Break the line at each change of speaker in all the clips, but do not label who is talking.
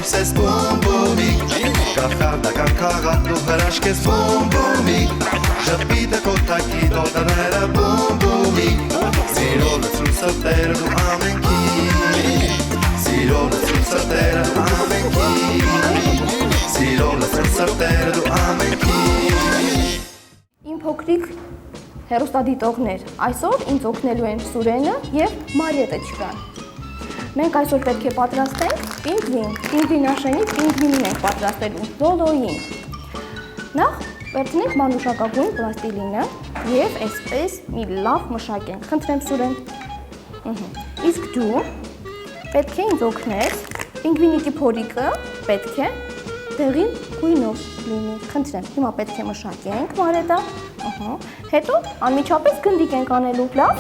Ուսես բումբումի Կախարդական քաղաք դու հրաշք ես բումբումի Ժպիտը կոտակի դոտաները բումբումի Սիրո լցրու սրտերը դու ամենքի Սիրո լցրու սրտերը ամենքի Սիրո լցրու սրտերը դու ամենքի
Իմ փոքրիկ հեռուստադիտողներ, այսօր ինձ օգնելու են Սուրենը և Մարիետտան։ Մենք այսօր պետք է պատրաստենք պինգվին, պինգվինաշենից պինգվինին ենք պատրաստելու, Զոլոյին։ Նախ վերցնենք մանուշակագույն պլաստիլինը և այսպես մի լավ մշակենք, խնդրեմ Սուրեն։ Իսկ դու պետք է ինձ օգնես, պինգվինիկի փորիկը պետք է դեղին գույնով լինի, խնդրեմ, հիմա պետք է մշակենք Մարետա, հետո անմիջապես գնդիկ ենք անելու, լավ,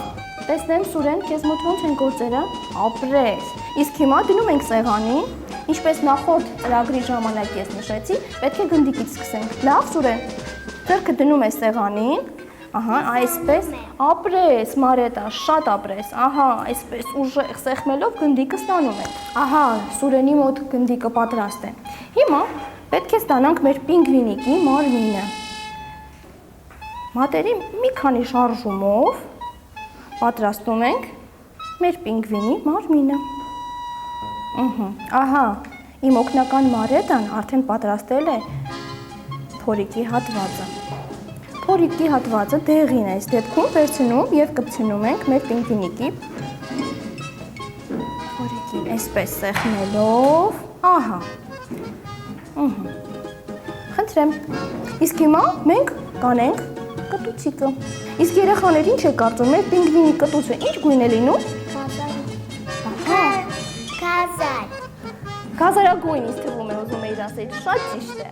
տեսնեմ Սուրեն, քեզ մոտ ոնց են գործերը, ապրես, իսկ հիմա դնում ենք սեղանին, ինչպես նախորդ ծրագրի ժամանակ ես նշեցի, պետք է գնդիկից սկսենք, լավ Սուրեն, ձեռքը դնում ես սեղանին, այսպես, ապրես Մարետա, շատ ապրես, այսպես ուժեղ սեղմելով գնդիկը ստանում ենք, Սուրենի մոտ գնդիկը պատրաստ է, հիմա պետք է ստանանք մեր պինգվինիկի մարմինը, մատերի մի քանի շարժումով պատրաստում ենք մեր պինգվինի մարմինը, իմ օգնական Մարետան արդեն պատրաստել է փորիկի հատվածը, փորիկի հատվածը դեղին է, այս դեպքում վերցնում և կպցնում ենք մեր պինգվինիկի փորիկին, այսպես սեղմելով, խնդրեմ, իսկ հիմա մենք կանենք կտուցիկը, իսկ երեխաներ ինչ է կարծում, մեր պինգվինի կտուցը ինչ գույն է լինում? Գազարագույն ինձ թվում է ուզում էիր ասել, շատ ճիշտ է,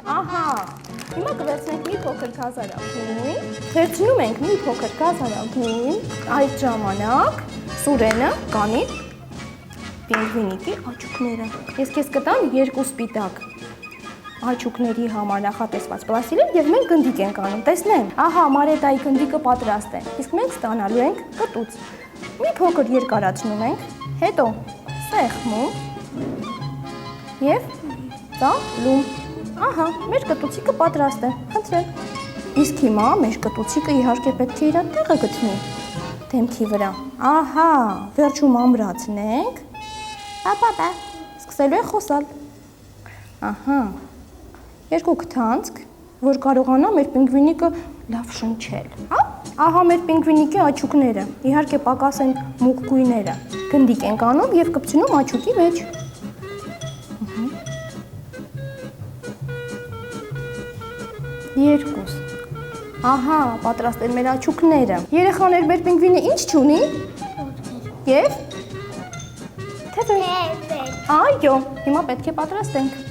հիմա կվերցնենք մի փոքր գազարագույն, վերցնում ենք մի փոքր գազարագույն, այդ ժամանակ Սուրենը կանի պինգվինիկի աչուկները, ես քեզ կտամ երկու սպիտակ աչուկների համար նախատեսված պլաստիլին և մենք գնդիկ ենք անում, տեսնեմ, Մարետայի գնդիկը պատրաստ է, իսկ մենք ստանալու ենք կտուց, մի փոքր երկարացնում ենք, հետո սեղմում և ծալում, մեր կտուցիկը պատրաստ է, խնդրեմ, իսկ հիմա մեր կտուցիկը իհարկե պետք է իր տեղը գտնի դեմքի վրա, վերջում ամրացնենք, սկսելու է խոսալ, երկու քթանցք, որ կարողանա մեր պինգվինիկը լավ շնչել, մեր պինգվինիկի աչուկները, իհարկե պակաս են մուգ գույները, գնդիկ ենք անում և կպցնում աչուկի մեջ, երկուս, պատրաստ են մեր աչուկները, երեխաներ մեր պինգվինը ինչ չունի, և թևեր, այո, հիմա պետք է պատրաստենք,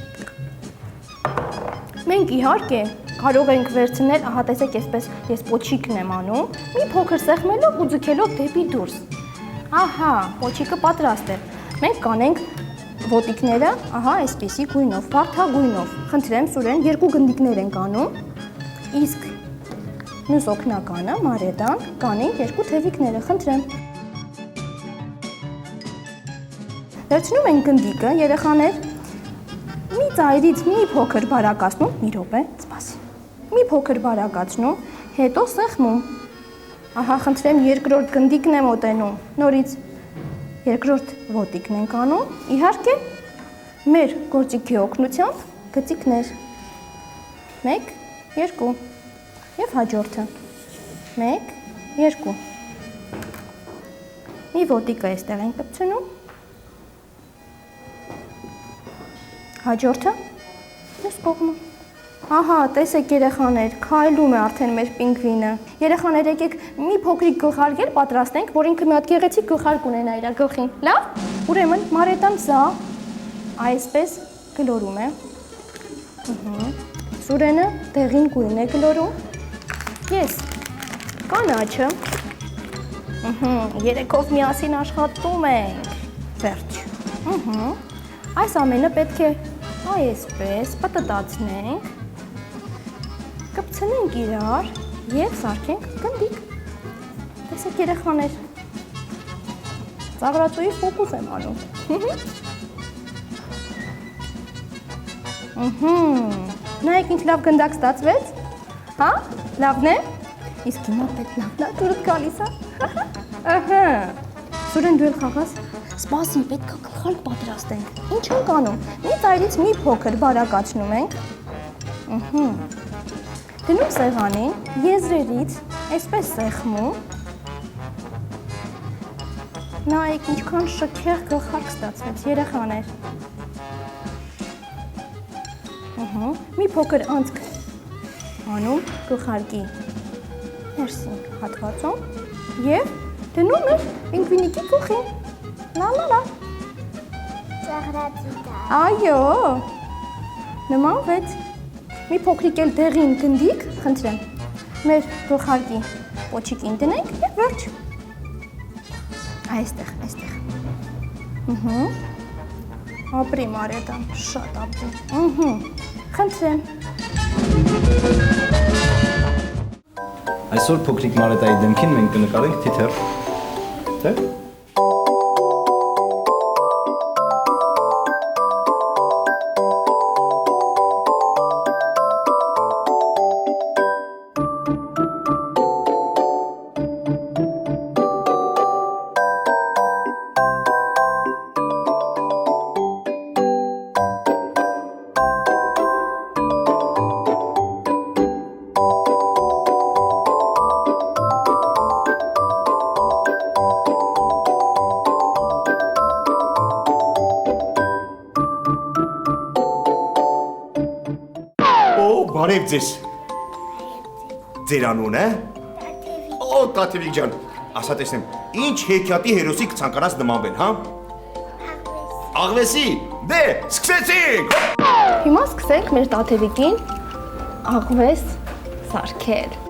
մենք իհարկե կարող ենք վերցնել, տեսեք այսպես ես պոչիկն եմ անում, մի փոքր սեղմելով ու ձգելով դեպի դուրս, պոչիկը պատրաստ է, մենք կանենք ոտիկները, այսպիսի գույնով, վարդագույնով, խնդրեմ Սուրեն, երկու գնդիկներ ենք անում, իսկ մյուս օգնականը, Մարետան, կանի երկու թևիկները, խնդրեմ, վերցնում ենք գնդիկը, երեխաներ, մի ծայրից մի փոքր բարակացնում, մի րոպե, սպասի, մի փոքր բարակացնում, հետո սեղմում, խնդրեմ երկրորդ գնդիկն է մոտենում, նորից երկրորդ ոտիկն ենք անում, իհարկե մեր գործիքի օգնությամբ գծիկներ, 1, 2 և հաջորդը, 1, 2, մի ոտիկը այստեղ ենք կպցնում, հաջորդը մյուս կողմը, տեսեք երեխաներ, քայլում է արդեն մեր պինգվինը, երեխաներ եկեք մի փոքրիկ գլխարկել պատրաստենք, որ ինքը մի հատ գեղեցիկ գլխարկ ունենա իր գլխին, լավ, ուրեմն Մարետան սա այսպես գլորում է, Սուրենը դեղին գույն է գլորում, ես կանաչը, երեքով միասին աշխատում ենք, վերջ, այս ամենը պետք է այսպես պտտացնենք, կպցնենք իրար և սարքենք գնդիկ, տեսեք երեխաներ, ծաղրածուի ֆոկուս եմ անում, Նայեք ինչ լավ գնդակ ստացվեց։ Հա, լավն է։ Իսկ հիմա պետք լավն է դուրս գալիս, հա։ Ահա։ Սուրեն դու էլ խաղաս։ Սպասի, պետք է գլխարկ պատրաստենք։ Ինչ ենք անում։ Մի ծայրից մի փոքր բարակացնում ենք։ Դնում սեղանին, եզրերից, այսպես սեղմում։ Նայեք ինչքան շքեղ գլխարկ ստացվեց, երեխաներ։ Մի փոքր անցք անում գլխարկի ներսին հատվածում և դնում էր պինգվինիկի գլխին։ Լա։
Ծաղրացիտա։
Այո, նմանվեց։ Մի փոքրիկ էլ դեղին գնդիկ, խնդրեմ, մեր գլխարկի պոչիկին դնենք և վերջ։ Այստեղ։ Ապրի Մարիետան, շատ ապրի։ Խնդրեմ։
Այսօր փոքրիկ Մարետայի դեմքին մենք կնկարենք թիթեռ։ Թե՞։
Բարև ձեզ։ Ձեր անունը։ Օ, Տաթևիկ ջան, ասա տեսնեմ, ինչ հեքիաթի հերոսի կցանկանաս նմանվել, հա։ Աղվեսի։ Դե, սկսեցինք։
Հիմա սկսենք մեր տաթևիկին աղվես սարքել։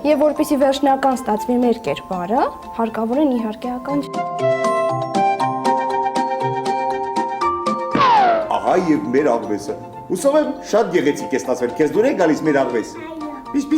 Եվ որպեսզի վերջնական ստացվի մեր կերպարը, հարկավոր են իհարկե ականջ։
Ահա եւ մեր աղվեսը։ Հուսով եմ շատ գեղեցիկ է ստացվել։ Քեզ դուր է գալիս մեր աղվես։ Պիս։